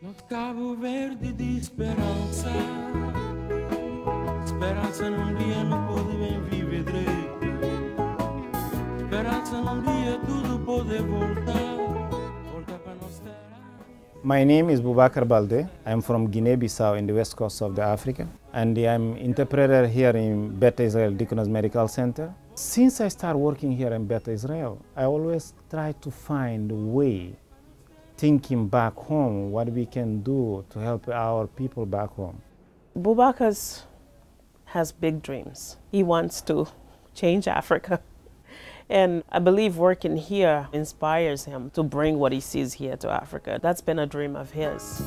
No Cabo Verde de esperança, esperança num dia não pode bem viver direito, esperança num dia tudo pode voltar para nós terra. My name is Bubacar Balde. I'm from Guinea-Bissau in the west coast of Africa, and I'm interpreter here in Beth Israel Deaconess Medical Center. Since I started working here in Beth Israel, I always try to find a way, thinking back home, what we can do to help our people back home. Bubacar has big dreams. He wants to change Africa. And I believe working here inspires him to bring what he sees here to Africa. That's been a dream of his.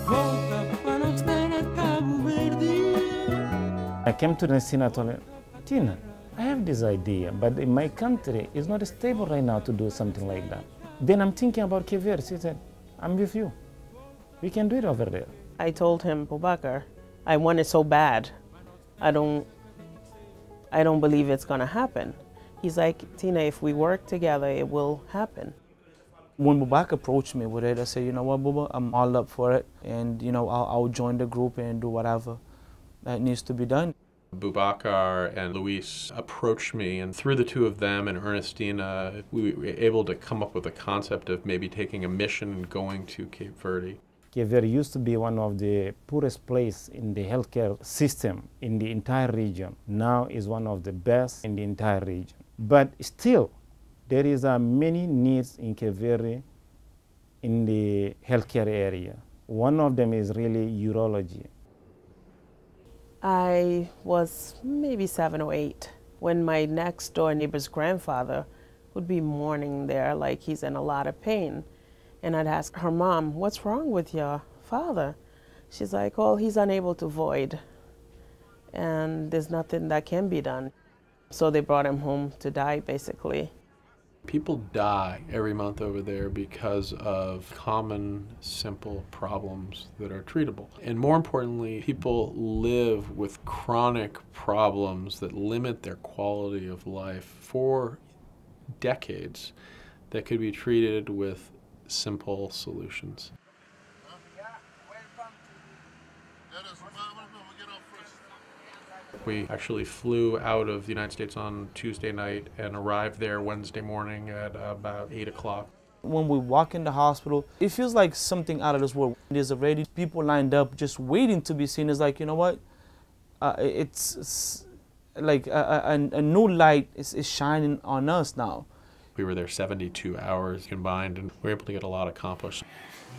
I came to the Tina and told her, Tina, I have this idea, but in my country it's not stable right now to do something like that. Then I'm thinking about Cape Verde. She said, I'm with you. We can do it over there. I told him, Bubacar, I want it so bad. I don't believe it's gonna happen. He's like, Tina, if we work together, it will happen. When Bubacar approached me with it, I said, you know what, Buba, I'm all up for it. And, you know, I'll join the group and do whatever that needs to be done. Bubacar and Luis approached me, and through the two of them and Ernestina, we were able to come up with a concept of maybe taking a mission and going to Cape Verde. Cape Verde used to be one of the poorest places in the healthcare system in the entire region. Now is one of the best in the entire region. But still, there is many needs in Cape Verde in the healthcare area. One of them is really urology. I was maybe 7 or 8 when my next door neighbor's grandfather would be mourning there like he's in a lot of pain. And I'd ask her mom, what's wrong with your father? She's like, oh, he's unable to void. And there's nothing that can be done. So they brought him home to die, basically. People die every month over there because of common, simple problems that are treatable. And more importantly, people live with chronic problems that limit their quality of life for decades that could be treated with simple solutions. We actually flew out of the United States on Tuesday night and arrived there Wednesday morning at about 8 o'clock. When we walk in the hospital, it feels like something out of this world. There's already people lined up just waiting to be seen. It's like, you know what? It's like a new light is shining on us now. We were there 72 hours combined, and we were able to get a lot accomplished.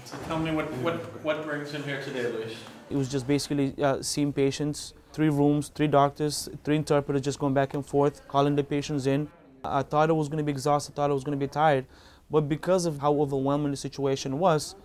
So tell me what brings him here today, Luis? It was just basically seeing patients, 3 rooms, 3 doctors, 3 interpreters just going back and forth, calling the patients in. I thought I was going to be exhausted, I thought I was going to be tired, but because of how overwhelming the situation was,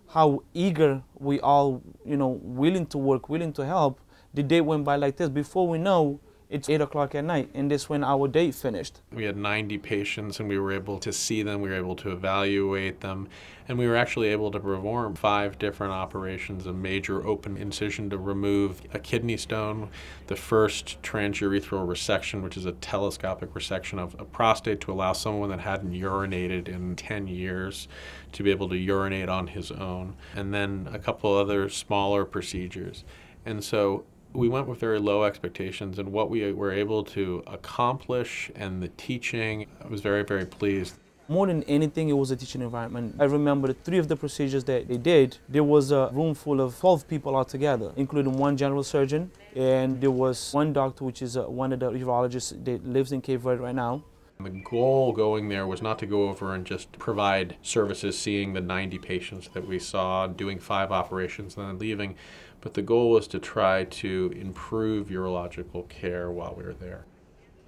how eager we all, you know, willing to work, willing to help, the day went by like this. Before we know, it's 8 o'clock at night, and this when our day finished. We had 90 patients, and we were able to see them, we were able to evaluate them, and we were actually able to perform 5 different operations: a major open incision to remove a kidney stone, the first transurethral resection, which is a telescopic resection of a prostate to allow someone that hadn't urinated in 10 years to be able to urinate on his own, and then a couple other smaller procedures. And so we went with very low expectations, and what we were able to accomplish and the teaching, I was very, very pleased. More than anything, it was a teaching environment. I remember 3 of the procedures that they did, there was a room full of 12 people altogether, including 1 general surgeon, and there was 1 doctor, which is one of the urologists that lives in Cape Verde right now. The goal going there was not to go over and just provide services, seeing the 90 patients that we saw, doing 5 operations and then leaving, but the goal was to try to improve urological care while we were there.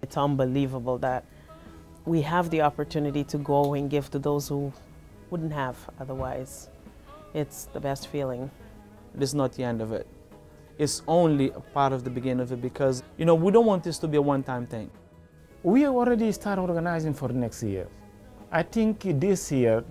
It's unbelievable that we have the opportunity to go and give to those who wouldn't have otherwise. It's the best feeling. This is not the end of it. It's only a part of the beginning of it, because, you know, we don't want this to be a one-time thing. We already started organizing for next year. I think this year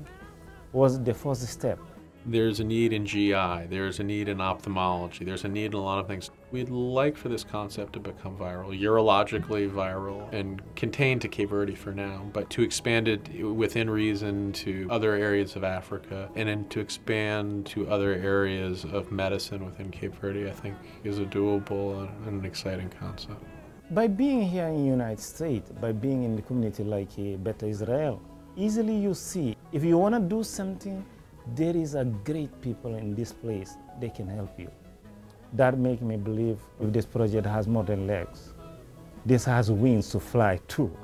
was the first step. There's a need in GI, there's a need in ophthalmology, there's a need in a lot of things. We'd like for this concept to become viral, urologically viral, and contained to Cape Verde for now, but to expand it within reason to other areas of Africa, and then to expand to other areas of medicine within Cape Verde, I think is a doable and an exciting concept. By being here in the United States, by being in the community like Beth Israel, easily you see, if you want to do something, there is a great people in this place, they can help you. That makes me believe if this project has more than legs, this has wings to fly too.